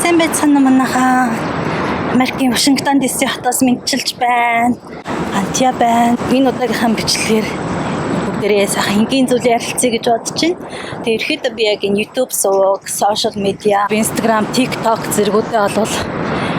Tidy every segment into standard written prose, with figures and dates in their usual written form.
сайн байцгаана манайхаа. Америкийн Вашингтон DC хотоос мэдчилж байна. Антия байна. Энэ удаагийнхаа бичлэгээр бүгдээрээ сайхан энгийн зүйл ярилцъя гэж бодож байна. Тэгээ ерөөхдөө би яг энэ YouTube суваг, social media, Instagram, TikTok зэргүүдэд болвол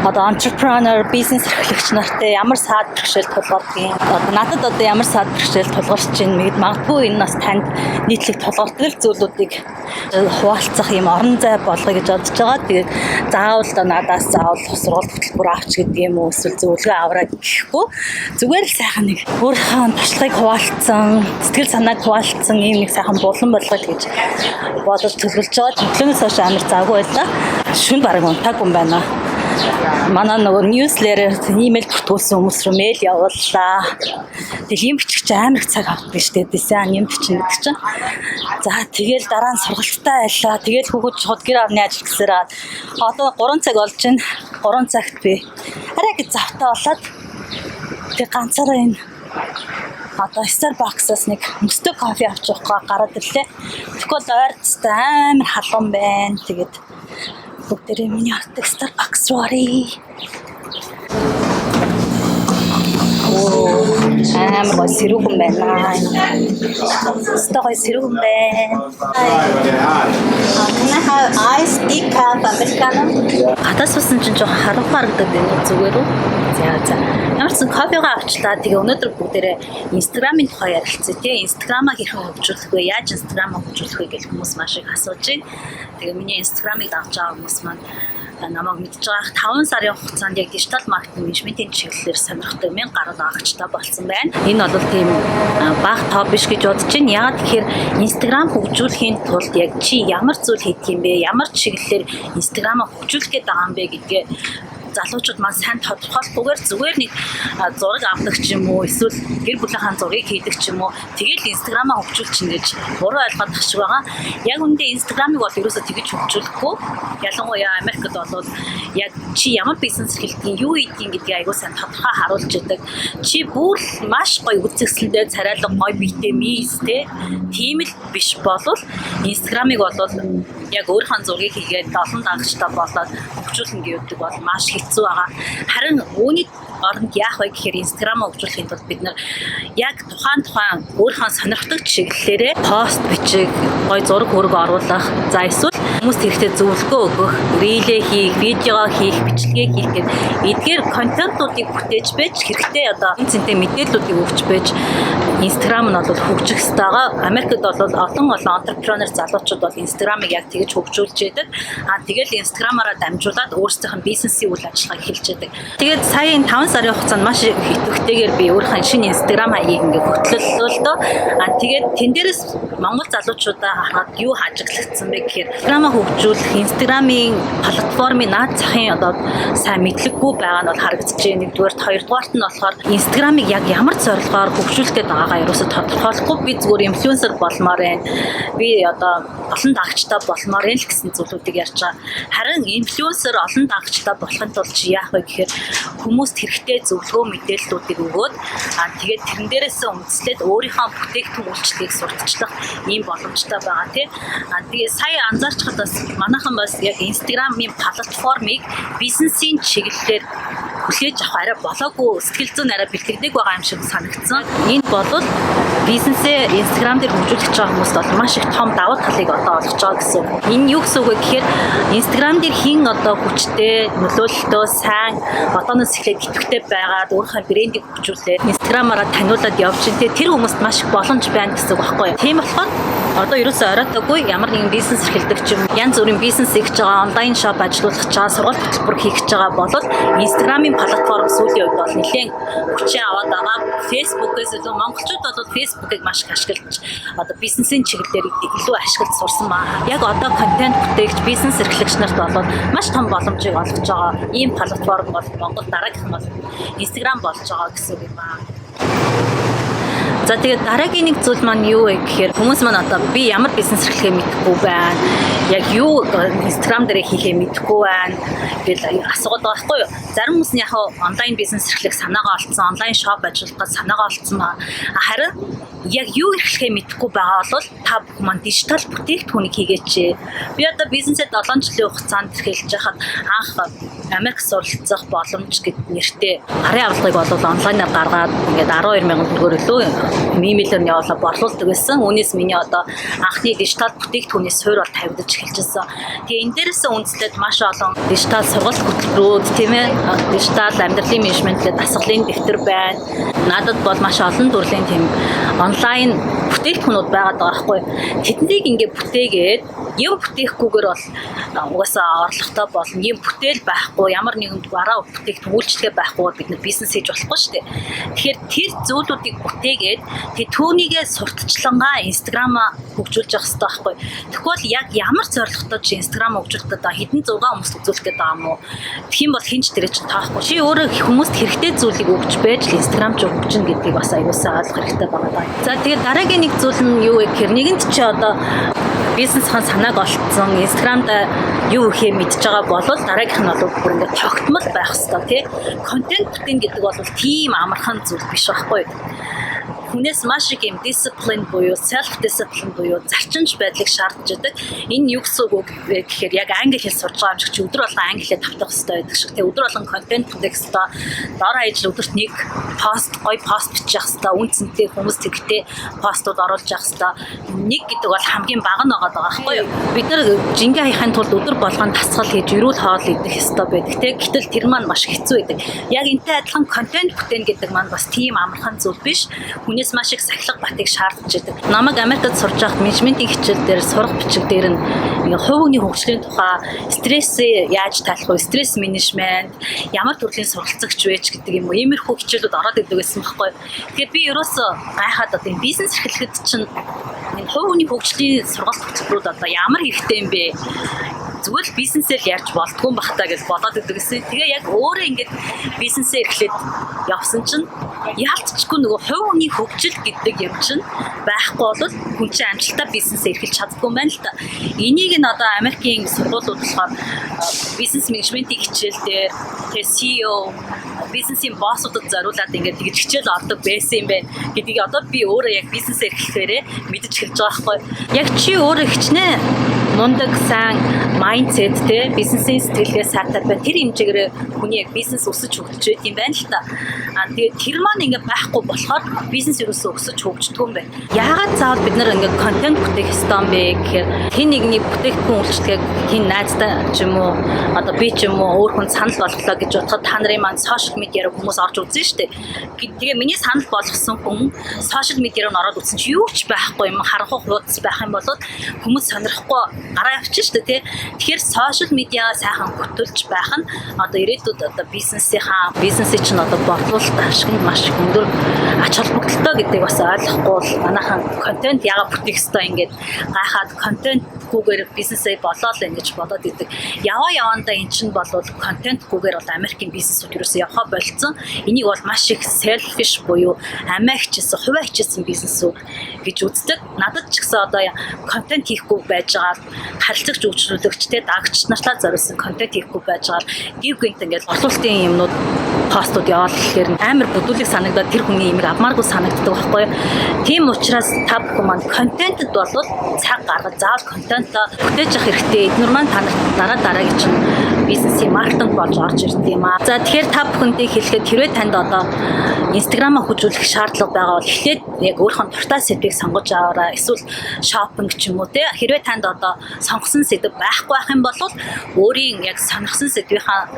одоо entrepreneur, бизнес эрхлэгч нартай ямар саад бэрхшээл тулгардгийг надад одоо ямар саад бэрхшээл тулгарч байна мэд магадгүй энэ нас танд нийтлэг тулгардаг зүйлүүдийг хуваалцах юм орон зай болгоё гэж бодож байгаа. Тэгээд заавал одоо надаас заавал сургалт хөтөлбөр авч гэдэг юм уу эсвэл зөвлөгөө авраа гэхгүй зүгээр л сайхан нэг өөрийнхөө туршлагыг хуваалцсан, сэтгэл санааг хуваалцсан ийм нэг сайхан булан болгоё гэж бодож төлөвлөж байгаа. Төлөвлөнөөс хойш амар завгүй байлаа. Шүн бараг унтаагүй юм байна. Манай нөгөө newsletter email бүртгүүлсэн хүмүүс рүү мэйл явууллаа. Тэгэл юм бичих чинь амар их цаг авдаг шүү дээ. Дизайн юм бичин гэдэг чинь. За тэгэл дараа нь сургалттай байлаа. Тэгэл хүүхэд шууд гэр орны ажил гэсээр одоо 3 цаг болж байна. 3 цагт би арай гэж завтаа болоод тэг ганцаараа энэ одоо Starbucks-аас нэг мөстөг кофе авч явах гараад ирлээ. Тэгвэл ойрцтой амар халуун байна. Тэгээд бүгдээрээ миний хотод Starbucks руу оръё. Амар гой сэрүүхэн байна. Стогой сэрүүхэн байна. Can I have ice decaf americano? Хатас басан чинь жоохон харанхуй харагдаад байна зүгээр үү? За. Ямар ч кофегаа авчлаа. Тэгээ өнөөдөр бүгдээрээ Instagram-ын тухай ярилцъя тий. Instagram-аа хэрхэн хөгжүүлэх вэ? Яаж Instagram-аа хөгжүүлэх вэ гэж хүмүүс маш их асууж байна. Тэгээ миний Instagram-ыг авч байгаа хүмүүс маань намайг мэдж байгаа 5 сарын хугацаанд яг дижитал маркетинг менежментийн чиглэлээр сонирхтой 1000 гаруй агчтай болсон байна. Энэ бол тийм бага тоо биш гэж бодож байна. Яагаад тэгэхээр Instagram хөгжүүлэхийн тулд яг чи ямар зүйл хийх юм бэ? Ямар чиглэлээр Instagram-аа хөгжүүлэх гээд байгаа юм бэ гэдгээ залуучууд маань сайн тодорхойлохгүйгээр зүгээр нэг зураг авдаг ч юм уу эсвэл гэр бүлийнхаа зургийг хийдэг ч юм уу тэгэл Instagram-аа хөгжүүлчихнэ гэж буруу ойлгоод тах шиг байгаа. Яг үндэ Instagram-ыг бол ерөөсөө тэгж хөгжүүлэхгүй. Ялангуяа Америкт бол яг чи ямар бизнес эрхлэлтийн юу хийдгийг гэдгийг аягүй сайн тодорхой харуулж идэг. Чи бүр маш гоё үзэсгэлэнтэй царайлаг гоё биетэй мийс те тийм л биш болвол Instagram-ыг бол яг өөрийнхөө зургийг хийгээд олон дагагчтай болоод хөгжүүлнэ гэдэг бол маш хэцүү байгаа. Харин үүний оронд яах вэ гэхээр Instagram-аа хөгжүүлэхийн тулд бид нар яг тухайн өөрийнхөө сонирхдаг чиглэлээрээ пост бичих, гоё зураг хөрөг оруулах, за эсвэл хүмүүст хэрэгтэй зөвлөгөө өгөх, рилээ хийх, видео хийх, бичлэгээ хийх гэдэг эдгээр контентуудыг бүтээж байж хэрэгтэй одоо цэнтэй мэдээллүүдийг өгч байж Instagram нь бол хөгжих ёстой байгаа. Америкт бол олон entrepreneur залуучууд бол Instagram-ыг яг тэгж хөгжүүлж яадаг. Тэгэл Instagram-аараа дамжуулаад өөрсдийнх нь бизнесийн үйл ажиллагааг эхэлж яадаг. Тэгээд сая энэ 5 сарын хугацаанд маш их идэвхтэйгээр би өөрийнхөө шинэ Instagram хаягийг ингээ хөтлөлөө л доо. Тэгээд тэн дээрээс Монгол залуучуудаа хараад юу хажиглагдсан бэ гэхээр Instagram-аа хөгжүүлэх, Instagram-ийн платформын наад захын одоо сайн мэдлэггүй байгаа нь бол харагдаж байна. Нэгдүгээр, хоёрдугаарт нь болохоор Instagram-ыг яг ямар зорилгоор хөгжүүлэх гээд байгаагаа ерөөсө тодорхойлохгүй. Би зүгээр инфлюенсер болмоор байна. Би одоо олон дагагчтай болмоор байна л гэсэн зүйлүүдийг ярьж байгаа. Харин инфлюенсер олон дагагчтай болохын тулд яах вэ гэхээр хүмүүст хэрэгтэй зөвлөгөө мэдээллүүдийг өгөөд тэгээд тэрэн дээрээсээ үндэслээд өөрийнхөө бүтээгдэхүүн үйлчлэгийг сурталчлах ийм боломжтой байгаа тий. Тэгээд сая анзаарчхад бас манайхан бас яг Instagram-ийн платформыг бизнесийн чиглэлээр хүлээж авах арай болоогүй сэтгэл зүйн арай бэлтгэдэг байгаа юм шиг санагдсан. Энд бол бизнесээ Instagram дээр хөгжүүлэх гэж байгаа хүмүүст бол маш их том давуу талыг одоо олгож байгаа гэсэн. Энэ юу гэсэн үг вэ гэхээр Instagram дээр хин одоо хүчтэй, нөлөөлөлтөө сайн одооноос эхлээд идэвхтэй байгаад өөрийнхөө брендийг хөгжүүлээд Instagram-аараа таниулаад явж байгаа. Тэр хүмүүст маш их боломж байна гэсэн үг байхгүй юу? Тийм болохоор одоо ерөөсөө оройтойгүй ямар нэгэн бизнес эрхэлдэг ч юм янз бүрийн бизнес хийж байгаа, онлайн шоп ажиллуулах гэж байгаа, сургалт хөтөлбөр хийх гэж байгаа бол Instagram-ийн платформ сүүлийн үед бол нэлээд хүчин аваад байгаа. Facebook-ээс илүү монголчууд бол Facebook-ыг маш их ашиглаж одоо бизнесийн чиглэлээр илүү ашиглаж сурсан байна. Яг одоо контент бүтээгч бизнес эрхлэгч нарт бол маш том боломжийг олгож байгаа. Ийм платформ бол Монгол дараагийнх нь бол Instagram болж байгаа гэсэн үг байна. За тэгээд дараагийн нэг зүйл маань юу вэ гэхээр хүмүүс маань одоо би ямар бизнес эрхлэхээ мэдэхгүй байна. Яг юу Instagram дээр хийхээ мэдэхгүй байна гэж асуугаад байгаа байхгүй юу? Зарим хүмүүс нь яг онлайн бизнес эрхлэх санаагаа олцсон, онлайн шоп ажиллах гэж санаагаа олцсон ба харин яг юу эхлэхээ мэдэхгүй байгаа бол та бүхэн маань дижитал бүтээгдэхүүнийг хийгээч. Би одоо бизнесээ 7 жилийн хугацаанд эрхэлж байхад анх Америк суралцах боломж гэдэг нэртэй гарын авлагыг бол онлайнаар гаргаад ингээд 12,000 төгрөгөөр илүү имэйлээр нь явуулаад борлуулдаг байсан. Үүнээс миний одоо анхны дижитал бүтээгдэхүүний суурь бол тавигдаж эхэлжсэн. Тэгээ энэ дээрээс үндэслээд маш олон дижитал сургалт хөтөлбөрүүд тийм ээ дижитал амьдралын менежментлээ дасгалын дэвтэр байна. Надад бол маш олон төрлийн тийм онлайн бүтээгдэхүүнүүд байгаад байгаа байхгүй. Тэднийг ингээд бүтээгээд юм бүтээхгүйгээр бол угаасаа орлоготой болно. Юм бүтээл байхгүй, ямар нэгэн бараа бүтээгдэхүүн үйлчлэгээ байхгүй бид нэг бизнес хийж болохгүй шүү дээ. Тэгэхээр тэр зүйлүүдийг бүтээгээд түүнийгээ сурталчлангаа Instagram-а хөгжүүлж явах хэрэгтэй байхгүй. Тэгвэл яг ямар зорилготой чи Instagram хөгжүүлэхэд байгаа хэдэн 6 хүмүүс үзүүлэх гээд байгаа юм уу? Тэгэх юм бол хинч тэрэ чинь таахгүй. Чи өөрөө хүмүүст хэрэгтэй зүйлийг өгч байж л Instagram ч хөгжинэ гэдгийг бас аюулсаа ойлгох хэрэгтэй байгаа. За тэгээд дараагийн нэг зүйл нь юу вэ гэхээр нэгэнд чи одоо бизнесийн санааг олцсон Instagram-д юу ихээ мэдж байгаа бол дараагийнх нь бол бүр ингээд тогтмол байх хэрэгтэй тий. Контент бүтээн гэдэг бол тийм амархан зүйл биш байхгүй. Хүнээс маш их юм discipline буюу self discipline буюу зарчимч байдлыг шаардж байдаг. Энэ юу гэсэн үг вэ гэхээр яг англи хэл сурж байгаа юм шиг чи өдөр болгон англиар тавтах хэрэгтэй байдаг шиг. Тэгээ өдөр болгон контент бүтээх хэрэгтэй. Дор хаяж өдөрт нэг гоё пост бичих хэрэгтэй. Үнцэнтэй хүмүүс тэгтээ постууд оруулж явах хэрэгтэй. Нэг гэдэг бол хамгийн бага нь байгаа байхгүй юу? Бид нар жингээ хаяхын тулд өдөр болгон дасгал хийж эрүүл хоол идэх хэрэгтэй байдаг. Тэг гэтэл тэр маань маш хэцүү байдаг. Яг энтэй адилхан контент бүтээн гэдэг маань бас тийм амархан зүйл биш. Хүнээс маш их сахилга батыг шаардж байдаг. Намайг Америкт сурж байхад менежментийн хичээл дээр сурах бичиг дээр нь хувь хүний хөгжлийн тухай стрессээ яаж таалах вэ? Стресс менежмент, ямар төрлийн суралцагч байж гэдэг юм уу? Иймэрхүү хичээлүүд ороод идэг гэсэн байхгүй. Тэгэхээр би ерөөсөө гайхаад одоо энэ бизнес эрхлэхэд чинь энэ хувь хүний хөгжлийн сургалт хөтөлбөрүүд одоо ямар хэрэгтэй юм бэ? Зүгээр бизнесээр ярьж болдгүй юм бахтаа гэж бодоод идэг гэсэн. Тэгээ яг өөрөө ингэж бизнесээ эрхлээд явсан чинь яалтчгүй нөгөө хувь хүний хөгжил гэдэг юм чинь байхгүй бол хүн чинь амжилттай бизнесээ эрхэлж чаддгүй юм байна л та. Энийг нь одоо Америкийн сургуулиуд болохоор бизнес менежментийн хичээл дээр тэгээ CEO бизнесийн боссуудад зориулаад ингэж тэгж хичээл ордог байсан юм байна гэдгийг одоо би өөрөө яг бизнесээ эрхлэхээрээ мэдэж эхэлж байгаа байхгүй. Яг чи өөрөө хичнээн мундаг сайн mindset те бизнесийн сэтгэлгээ сайтар бай тэр хэмжээгээр хүний яг бизнес өсөж хөгжиж байт юм байна л та. Тэгээд тэр маань ингээ байхгүй болохоор бизнес ерөөсөө өсөж хөгждөг юм байна. Яагаад заавал бид нар ингээ контент бүтээх ёстой юм бэ гэхээр хин нэгний бүтээгдэхүүн үйлчлэгийг хин найзтай ч юм уу одоо би ч юм уу өөр хүн санал болголоо гэж бодоход та нарын маань сошиал медиаар хүмүүс орж үзэн штэ. Тэгээ миний санал болгосон хүн сошиал медиаар ороод үзсэн чи юу ч байхгүй юм харанхуй хуудас байх юм бол хүмүүс сонирхгүй гараа явчих штэ тий. Тэгэхээр сошиал медиа сайхан хөтөлж байх нь одоо ирээдүйд одоо бизнесийн чинь одоо борлуулалт ашиг нь маш их өндөр ач холбогдолтой гэдэг бас ойлгохгүй бол манайхан контент яга бүтээх ёстой ингээд гайхаад контентгүйгээр бизнесээ болоо л ингэж бодоод идэг. Явандаа эн чинь бол контентгүйгээр бол Америкийн бизнесүүд ерөөсөө явхаа болцсон. Энийг бол маш их selfish буюу амиа хичээсэн, хувиа хичээсэн бизнесүүд гэж үздэг. Надад ч гэсэн одоо контент хийхгүй байж байгаа харилцагч үйлчлүүлэгчтэй дагч нартаа зориулсан контент хийхгүй байж байгаа гів гинт ингээд борлуулалтын юмнууд постууд яваал гэхээр амар бүдүүлэг санагдаад тэр хүний имийг авмааргүй санагддаг байхгүй юу. Тийм учраас та бүхэн маань контентэд бол цаг гаргаж заавал контентоо бүтээж авах хэрэгтэй. Эдгээр маань танарт дараагийн чинь бизнесийн маркетинг болж орж ирд юм аа. За тэгэхээр та бүхэндээ хэлэхэд хэрвээ танд одоо Instagram-а хөгжүүлэх шаардлага байгаа бол эхлээд яг өөрийнхөө дуртай сэдвийг сонгож аваарай. Эсвэл шопинг ч юм уу те. Хэрвээ танд одоо сонгосон сэдв байхгүй байх юм бол өөрийн яг сонгосон сэдвийнхаа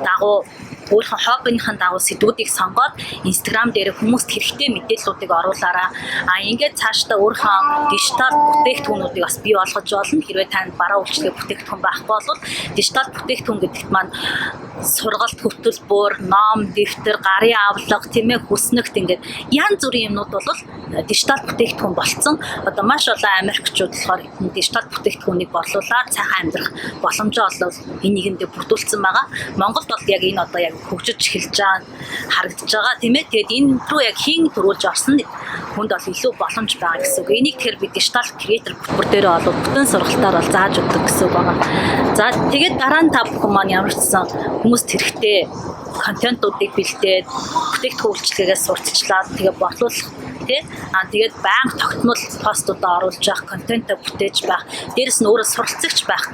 дагуу өөрийнхөө хоббиныхаа дагуу сэдвүүдийг сонгоод Instagram дээр хүмүүст хэрэгтэй мэдээллүүдийг оруулаарай. Ингээд цаашдаа өөрийнхөө дижитал бүтээгдэхүүнүүдийг бас бий болгож болно. Хэрвээ танд бараа үйлчлэгээ бүтээгдэхүүн байхгүй бол дижитал бүтээгдэхүүн гэдэгт маань сургалт хөтөлбөр, ном, дэвтэр, гарын авлага, тийм ээ хүснэгт ингээд янз бүрийн юмнууд бол дижитал бүтээгдэхүүн болцсон. Одоо маш олон Америкчууд болохоор дижитал бүтээгдэхүүнийг борлуулаад цаахан амьдрах боломжоо олоод энийг нэгэ бүрдүүлсэн байгаа. Монголд бол яг энэ одоо яг хөгжиж эхэлж байгаа харагдаж байгаа тийм ээ. Тэгээд энэ рүү яг хийн төрүүлж орсон хүнд бол илүү боломж байгаа гэсэн үг. Энийг тэгэхээр би дижитал креатор бүр дээр олоод бүтэн сургалтаар бол зааж өгдөг гэсэн үг байгаа. За тэгээд дараа нь та бүхэн маань ямар ч гэсэн хүмүүст хэрэгтэй контентуудыг бэлдээд бүтээгдэхүүн үйлчлэгээ сурталчлаад тэгээ борлуулах тий. Тэгээд байнга тогтмол постуудаа оруулж явах, контентоо бүтээж байх, дээрэс нь өөрөө суралцагч байх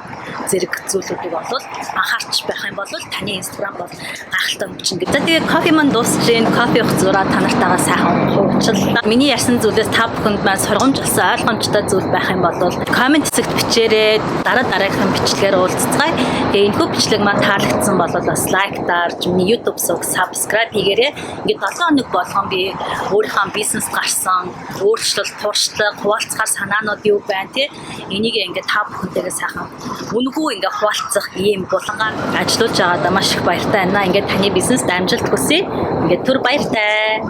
зэрэг зүйлүүдийг бол анхаарч байх юм бол таны Instagram бол гайхалтай өнгөчнө. За тэгээд кофе маань дуусч जैन кофе уух зураа та нартайгаа сайхан хуваалцлаа. Миний ярьсан зүйлээс та бүхэнд маань сургамж олсон ойлгомжтой зүйл байх юм бол коммент хэсэгт бичээрэй. Дараагийнхын бичлэгээр уулзцгаая. Тэгээ энэхүү бичлэг маань таалагдсан бол бас лайк дарж, миний YouTube сувг subscribe хийгээрэй. Ингээд 7 хоног болгон би өөрийнхөө бизнест гарсан өөрчлөлт, туршлага, хуваалцахаар санаанууд юу байна те. Энийг ингээд та бүхэнтэйгээ сайхан үнэгүй ингээд хуваалцах ийм булангаар ажиллаж байгаадаа маш их баяртай байна. Ингээд таны бизнест амжилт хүсье. Ингээд түр баяртай.